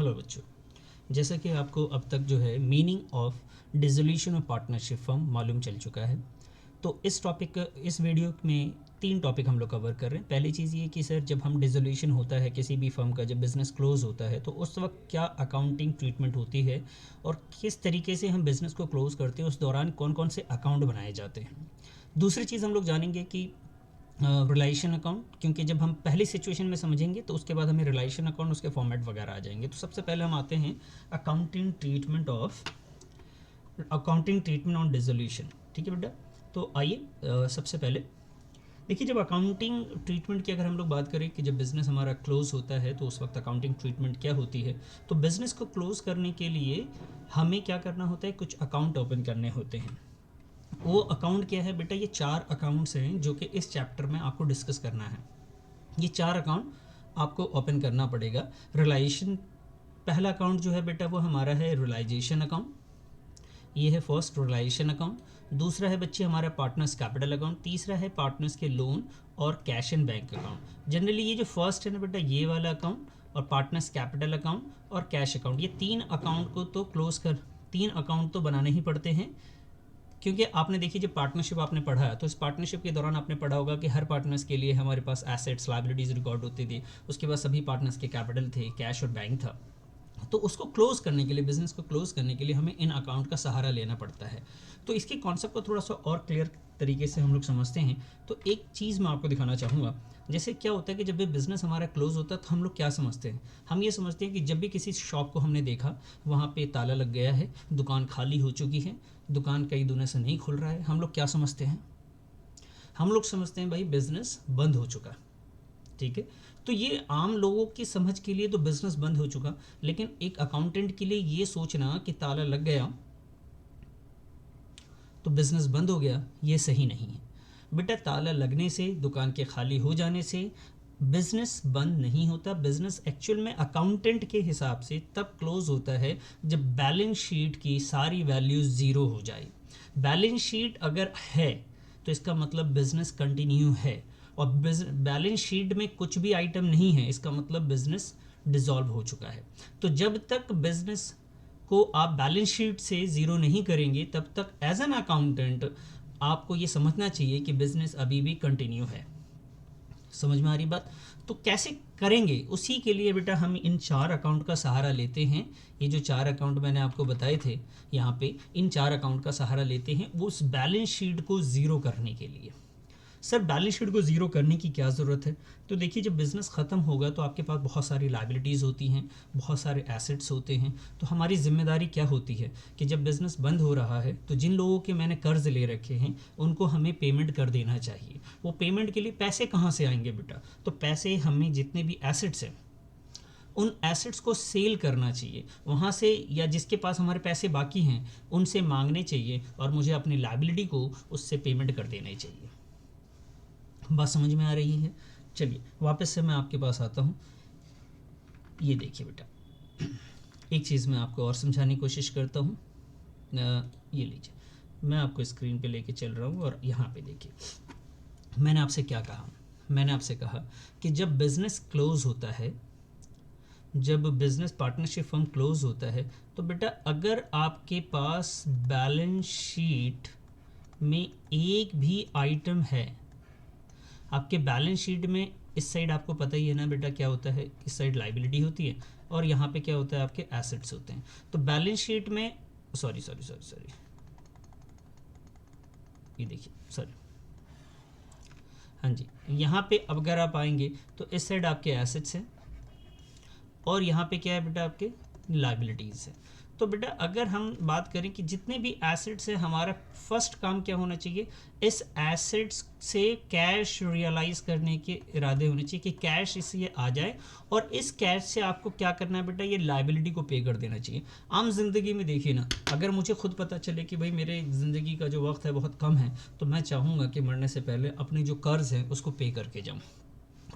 Hello बच्चों, जैसा कि आपको अब तक जो है meaning of dissolution of partnership firm मालूम चल चुका है। तो इस वीडियो में 3 टॉपिक हम लोग कवर कर रहे हैं। पहली चीज़ ये कि सर जब हम डिसोल्यूशन होता है किसी भी फर्म का, जब बिज़नेस क्लोज़ होता है तो उस वक्त क्या अकाउंटिंग ट्रीटमेंट होती है और किस तरीके से हम बिज़नेस को क्लोज़ करते हैं, उस दौरान कौन कौन से अकाउंट बनाए जाते हैं। दूसरी चीज़ हम लोग जानेंगे कि रिलाइशन अकाउंट, क्योंकि जब हम पहली सिचुएशन में समझेंगे तो उसके बाद हमें रिलाइशन अकाउंट उसके फॉर्मेट वगैरह आ जाएंगे। तो सबसे पहले हम आते हैं अकाउंटिंग ट्रीटमेंट ऑन डिसोल्यूशन। ठीक है बेटा, तो आइए सबसे पहले देखिए, जब अकाउंटिंग ट्रीटमेंट की अगर हम लोग बात करें कि जब बिज़नेस हमारा क्लोज़ होता है तो उस वक्त अकाउंटिंग ट्रीटमेंट क्या होती है। तो बिज़नेस को क्लोज़ करने के लिए हमें क्या करना होता है, कुछ अकाउंट ओपन करने होते हैं। वो अकाउंट क्या है बेटा, ये 4 अकाउंट्स हैं जो कि इस चैप्टर में आपको डिस्कस करना है। ये 4 अकाउंट आपको ओपन करना पड़ेगा। रिलाइजेशन, पहला अकाउंट जो है बेटा वो हमारा है रिलाइजेशन अकाउंट, ये है फर्स्ट रिलाइजेशन अकाउंट। दूसरा है बच्चे हमारा पार्टनर्स कैपिटल अकाउंट। तीसरा है पार्टनर्स के लोन और cash and bank account. Generally ये जो फर्स्ट है ना बेटा, ये वाला अकाउंट और पार्टनर्स कैपिटल अकाउंट और कैश अकाउंट, ये 3 अकाउंट को तो क्लोज कर 3 अकाउंट तो बनाने ही पड़ते हैं। क्योंकि आपने देखिए जब पार्टनरशिप आपने पढ़ा है तो इस पार्टनरशिप के दौरान आपने पढ़ा होगा कि हर पार्टनर्स के लिए हमारे पास एसेट्स लायबिलिटीज़ रिकॉर्ड होती थी, उसके बाद सभी पार्टनर्स के कैपिटल थे, कैश और बैंक था। तो उसको क्लोज करने के लिए, बिजनेस को क्लोज करने के लिए हमें इन अकाउंट का सहारा लेना पड़ता है। तो इसके कॉन्सेप्ट को थोड़ा सा और क्लियर तरीके से हम लोग समझते हैं। तो एक चीज़ मैं आपको दिखाना चाहूँगा, जैसे क्या होता है कि जब भी बिज़नेस हमारा क्लोज होता है तो हम लोग क्या समझते हैं, हम ये समझते हैं कि जब भी किसी शॉप को हमने देखा वहाँ पे ताला लग गया है, दुकान खाली हो चुकी है, दुकान कई दिनों से नहीं खुल रहा है, हम लोग क्या समझते हैं, हम लोग समझते हैं भाई बिज़नेस बंद हो चुका। ठीक है, तो ये आम लोगों की समझ के लिए तो बिज़नेस बंद हो चुका, लेकिन एक अकाउंटेंट के लिए ये सोचना कि ताला लग गया तो बिज़नेस बंद हो गया, ये सही नहीं है बेटा। ताला लगने से, दुकान के खाली हो जाने से बिज़नेस बंद नहीं होता। बिज़नेस एक्चुअल में अकाउंटेंट के हिसाब से तब क्लोज होता है जब बैलेंस शीट की सारी वैल्यूज़ ज़ीरो हो जाए। बैलेंस शीट अगर है तो इसका मतलब बिज़नेस कंटिन्यू है, और बैलेंस शीट में कुछ भी आइटम नहीं है इसका मतलब बिज़नेस डिसॉल्व हो चुका है। तो जब तक बिज़नेस को आप बैलेंस शीट से ज़ीरो नहीं करेंगे तब तक एज एन अकाउंटेंट आपको ये समझना चाहिए कि बिज़नेस अभी भी कंटिन्यू है। समझ में आ रही बात? तो कैसे करेंगे, उसी के लिए बेटा हम इन 4 अकाउंट का सहारा लेते हैं। ये जो 4 अकाउंट मैंने आपको बताए थे यहाँ पे, इन 4 अकाउंट का सहारा लेते हैं वो उस बैलेंस शीट को ज़ीरो करने के लिए। सर बैलेंस शीट को ज़ीरो करने की क्या ज़रूरत है? तो देखिए, जब बिज़नेस ख़त्म होगा तो आपके पास बहुत सारी लायबिलिटीज़ होती हैं, बहुत सारे एसेट्स होते हैं। तो हमारी जिम्मेदारी क्या होती है कि जब बिज़नेस बंद हो रहा है तो जिन लोगों के मैंने कर्ज़ ले रखे हैं उनको हमें पेमेंट कर देना चाहिए। वो पेमेंट के लिए पैसे कहाँ से आएंगे बेटा? तो पैसे हमें जितने भी एसेट्स हैं उन एसेट्स को सेल करना चाहिए वहाँ से, या जिसके पास हमारे पैसे बाकी हैं उनसे मांगने चाहिए, और मुझे अपनी लायबिलिटी को उससे पेमेंट कर देना चाहिए। बात समझ में आ रही है? चलिए वापस से मैं आपके पास आता हूँ। ये देखिए बेटा, एक चीज़ मैं आपको और समझाने की कोशिश करता हूँ। ये लीजिए, मैं आपको स्क्रीन पे लेके चल रहा हूँ और यहाँ पे देखिए मैंने आपसे क्या कहा। मैंने आपसे कहा कि जब बिज़नेस क्लोज़ होता है, जब बिज़नेस पार्टनरशिप फर्म क्लोज़ होता है तो बेटा अगर आपके पास बैलेंस शीट में एक भी आइटम है, आपके बैलेंस शीट में इस साइड आपको पता ही है ना बेटा क्या होता है, इस साइड लाइबिलिटी होती है और यहाँ पे क्या होता है, आपके एसेट्स होते हैं। तो बैलेंस शीट में सॉरी ये देखिए, सॉरी, हाँ जी, यहाँ पे अब अगर आप आएंगे तो इस साइड आपके एसेट्स हैं और यहाँ पे क्या है बेटा, आपके लाइबिलिटीज़ है। तो बेटा अगर हम बात करें कि जितने भी एसेट्स हैं, हमारा फर्स्ट काम क्या होना चाहिए, इस एसेट्स से कैश रियलाइज करने के इरादे होने चाहिए कि कैश इससे आ जाए, और इस कैश से आपको क्या करना है बेटा, ये लाइबिलिटी को पे कर देना चाहिए। आम जिंदगी में देखिए ना, अगर मुझे खुद पता चले कि भाई मेरे ज़िंदगी का जो वक्त है बहुत कम है तो मैं चाहूँगा कि मरने से पहले अपने जो कर्ज़ हैं उसको पे करके जाऊँ।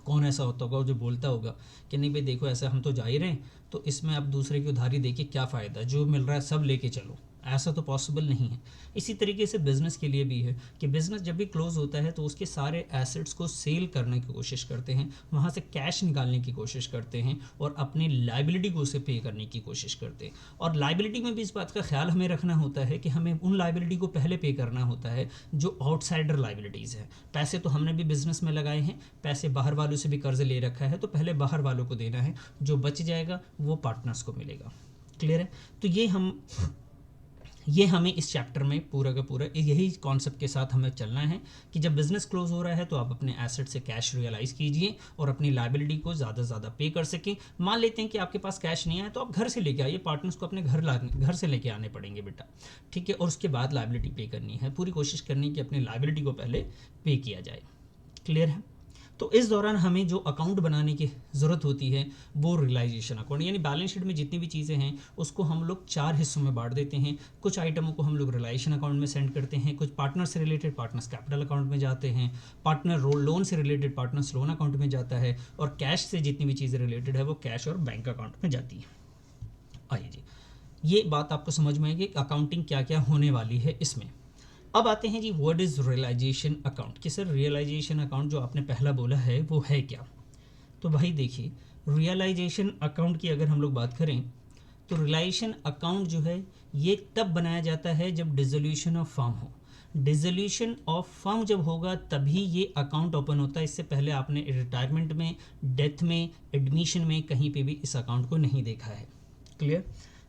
कौन ऐसा होता होगा जो बोलता होगा कि नहीं भाई देखो ऐसा हम तो जा ही रहे हैं, तो इसमें आप दूसरे की उधारी देके क्या फ़ायदा, जो मिल रहा है सब लेके चलो। ऐसा तो पॉसिबल नहीं है। इसी तरीके से बिज़नेस के लिए भी है कि बिज़नेस जब भी क्लोज होता है तो उसके सारे एसेट्स को सेल करने की कोशिश करते हैं, वहाँ से कैश निकालने की कोशिश करते हैं और अपनी लाइबिलिटी को उसे पे करने की कोशिश करते हैं। और लाइबिलिटी में भी इस बात का ख्याल हमें रखना होता है कि हमें उन लाइबिलिटी को पहले पे करना होता है जो आउटसाइडर लाइबिलिटीज़ हैं। पैसे तो हमने भी बिज़नेस में लगाए हैं, पैसे बाहर वालों से भी कर्ज ले रखा है, तो पहले बाहर वालों को देना है, जो बच जाएगा वो पार्टनर्स को मिलेगा। क्लियर है? तो ये हमें इस चैप्टर में पूरा का पूरा यही कॉन्सेप्ट के साथ हमें चलना है कि जब बिज़नेस क्लोज हो रहा है तो आप अपने एसेट से कैश रियलाइज़ कीजिए और अपनी लाइबिलिटी को ज़्यादा से ज़्यादा पे कर सकें। मान लेते हैं कि आपके पास कैश नहीं आया तो आप घर से लेके आइए, पार्टनर्स को अपने घर से लेके आने पड़ेंगे बेटा, ठीक है, और उसके बाद लाइबिलिटी पे करनी है। पूरी कोशिश करनी है कि अपनी लाइबिलिटी को पहले पे किया जाए। क्लियर है? तो इस दौरान हमें जो अकाउंट बनाने की ज़रूरत होती है वो रियलाइजेशन अकाउंट, यानी बैलेंस शीट में जितनी भी चीज़ें हैं उसको हम लोग 4 हिस्सों में बांट देते हैं। कुछ आइटमों को हम लोग रियलाइजेशन अकाउंट में सेंड करते हैं, कुछ पार्टनर से रिलेटेड पार्टनर्स कैपिटल अकाउंट में जाते हैं, पार्टनर लोन से रिलेटेड पार्टनर्स लोन अकाउंट में जाता है, और कैश से जितनी भी चीज़ें रिलेटेड है वो कैश और बैंक अकाउंट में जाती है। आइए जी, ये बात आपको समझ में आएगी अकाउंटिंग क्या क्या होने वाली है इसमें। अब आते हैं जी व्हाट इज़ रियलाइजेशन अकाउंट, कि सर रियलाइजेशन अकाउंट जो आपने पहला बोला है वो है क्या। तो भाई देखिए, रियलाइजेशन अकाउंट की अगर हम लोग बात करें तो रियलाइजेशन अकाउंट जो है ये तब बनाया जाता है जब डिसोल्यूशन ऑफ फर्म हो। डिसोल्यूशन ऑफ फर्म जब होगा तभी ये अकाउंट ओपन होता है। इससे पहले आपने रिटायरमेंट में, डेथ में, एडमिशन में कहीं पे भी इस अकाउंट को नहीं देखा है। क्लियर?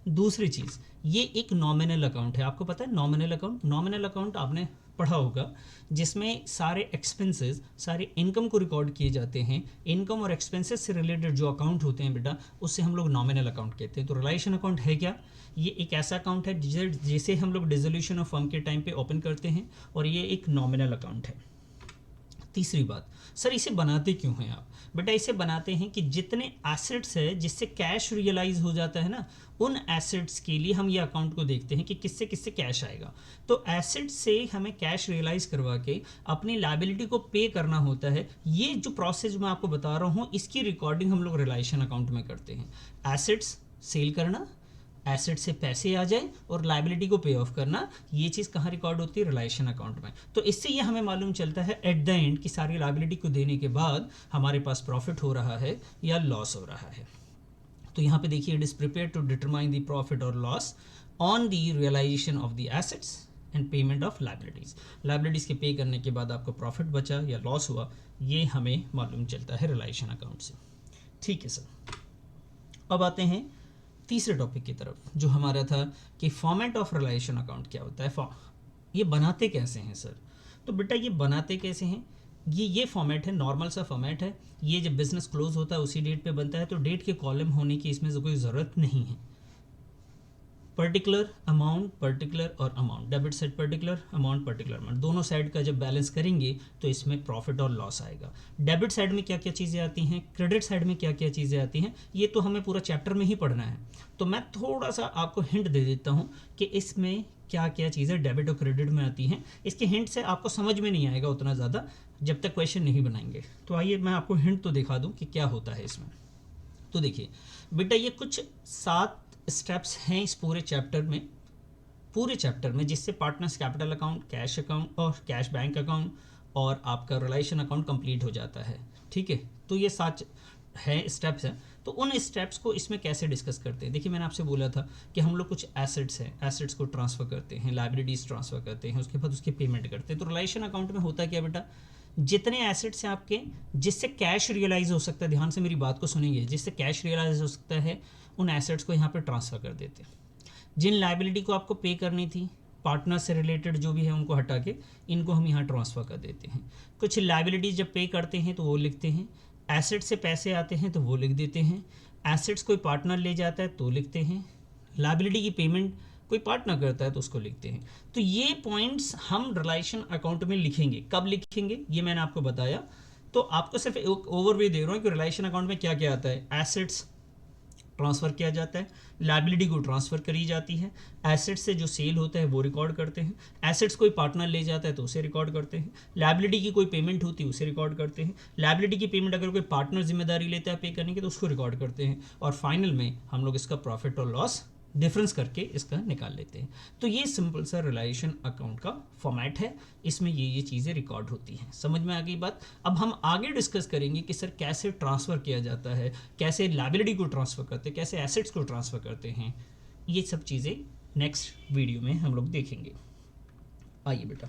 दूसरी चीज़, ये एक नॉमिनल अकाउंट है। आपको पता है नॉमिनल अकाउंट आपने पढ़ा होगा, जिसमें सारे एक्सपेंसेस, सारे इनकम को रिकॉर्ड किए जाते हैं। इनकम और एक्सपेंसेस से रिलेटेड जो अकाउंट होते हैं बेटा, उससे हम लोग नॉमिनल अकाउंट कहते हैं। तो रियलाइजेशन अकाउंट है क्या? ये एक ऐसा अकाउंट है जिसे हम लोग डिसोल्यूशन ऑफ फर्म के टाइम पे ओपन करते हैं, और ये एक नॉमिनल अकाउंट है। तीसरी बात, सर इसे बनाते क्यों हैं आप? बेटा इसे बनाते हैं कि जितने एसेट्स है जिससे कैश रियलाइज हो जाता है ना, उन एसेट्स के लिए हम ये अकाउंट को देखते हैं कि किससे किससे कैश आएगा। तो एसेट्स से हमें कैश रियलाइज करवा के अपनी लायबिलिटी को पे करना होता है। ये जो प्रोसेस मैं आपको बता रहा हूँ, इसकी रिकॉर्डिंग हम लोग रियलाइजेशन अकाउंट में करते हैं। एसेट्स सेल करना, एसेट से पैसे आ जाए और लाइबिलिटी को पे ऑफ करना, ये चीज़ कहाँ रिकॉर्ड होती है? रियलाइजेशन अकाउंट में। तो इससे ये हमें मालूम चलता है एट द एंड कि सारी लाइबिलिटी को देने के बाद हमारे पास प्रॉफिट हो रहा है या लॉस हो रहा है। तो यहाँ पे देखिए, it is prepare to determine the profit और loss on the realisation of the assets and payment of liabilities. Liabilities के पे करने के बाद आपको प्रॉफिट बचा या लॉस हुआ, ये हमें मालूम चलता है रियलाइजेशन अकाउंट से। ठीक है सर, अब आते हैं तीसरे टॉपिक की तरफ, जो हमारा था कि फॉर्मेट ऑफ रियलाइजेशन अकाउंट क्या होता है, ये बनाते कैसे हैं सर। तो बेटा ये बनाते कैसे हैं, ये फॉर्मेट है, नॉर्मल सा फॉर्मेट है। ये जब बिजनेस क्लोज होता है उसी डेट पे बनता है, तो डेट के कॉलम होने की इसमें कोई ज़रूरत नहीं है। पर्टिकुलर अमाउंट और amount, debit side particular amount, दोनों साइड का जब बैलेंस करेंगे तो इसमें प्रॉफिट और लॉस आएगा। डेबिट साइड में क्या क्या चीज़ें आती हैं, क्रेडिट साइड में क्या क्या चीज़ें आती हैं, ये तो हमें पूरा चैप्टर में ही पढ़ना है। तो मैं थोड़ा सा आपको हिंट दे देता हूँ कि इसमें क्या क्या चीज़ें डेबिट और क्रेडिट में आती हैं। इसके हिंट से आपको समझ में नहीं आएगा उतना ज़्यादा जब तक क्वेश्चन नहीं बनाएंगे। तो आइए मैं आपको हिंट तो दिखा दूँ कि क्या होता है इसमें। तो देखिए बेटा, ये कुछ 7 स्टेप्स हैं इस पूरे चैप्टर में, जिससे partners capital account, cash account और कैश बैंक अकाउंट और आपका रियलाइजेशन अकाउंट कंप्लीट हो जाता है। ठीक है, तो ये 7 है स्टेप्स हैं। तो उन स्टेप्स को इसमें कैसे डिस्कस करते हैं, देखिए मैंने आपसे बोला था कि हम लोग कुछ एसेट्स हैं, एसेट्स को ट्रांसफ़र करते हैं, लाइबिलिटीज़ ट्रांसफ़र करते हैं, उसके बाद उसकी पेमेंट करते हैं। तो रियलाइजेशन अकाउंट में होता क्या बेटा, जितने एसेट्स हैं आपके जिससे कैश रियलाइज़ हो सकता है, ध्यान से मेरी बात को सुनेंगे, जिससे कैश रियलाइज़ हो सकता है उन एसेट्स को यहाँ पे ट्रांसफ़र कर देते हैं। जिन लाइबिलिटी को आपको पे करनी थी, पार्टनर से रिलेटेड जो भी है उनको हटा के इनको हम यहाँ ट्रांसफ़र कर देते हैं। कुछ लाइबिलिटीज़ जब पे करते हैं तो वो लिखते हैं, एसेट से पैसे आते हैं तो वो लिख देते हैं, एसेट्स कोई पार्टनर ले जाता है तो लिखते हैं, लाइबिलिटी की पेमेंट कोई पार्टनर करता है तो उसको लिखते हैं। तो ये पॉइंट्स हम रियलाइजेशन अकाउंट में लिखेंगे। कब लिखेंगे ये मैंने आपको बताया। तो आपको सिर्फ एक ओवरव्यू दे रहा हूँ कि रियलाइजेशन अकाउंट में क्या क्या आता है। एसेट्स ट्रांसफ़र किया जाता है, लाइबिलिटी को ट्रांसफ़र करी जाती है, एसेट्स से जो सेल होता है वो रिकॉर्ड करते हैं, एसेट्स कोई पार्टनर ले जाता है तो उसे रिकॉर्ड करते हैं, लाइबिलिटी की कोई पेमेंट होती है उसे रिकॉर्ड करते हैं, लाइबिलिटी की पेमेंट अगर कोई पार्टनर जिम्मेदारी लेता है पे करने की तो उसको रिकॉर्ड करते हैं, और फाइनल में हम लोग इसका प्रॉफिट और लॉस डिफरेंस करके इसका निकाल लेते हैं। तो ये सिंपल सा रिलाइजेशन अकाउंट का फॉर्मेट है, इसमें ये चीज़ें रिकॉर्ड होती हैं। समझ में आ गई बात। अब हम आगे डिस्कस करेंगे कि सर कैसे ट्रांसफ़र किया जाता है, कैसे लायबिलिटी को ट्रांसफ़र करते हैं, कैसे एसेट्स को ट्रांसफ़र करते हैं। ये सब चीज़ें नेक्स्ट वीडियो में हम लोग देखेंगे। आइए बेटा।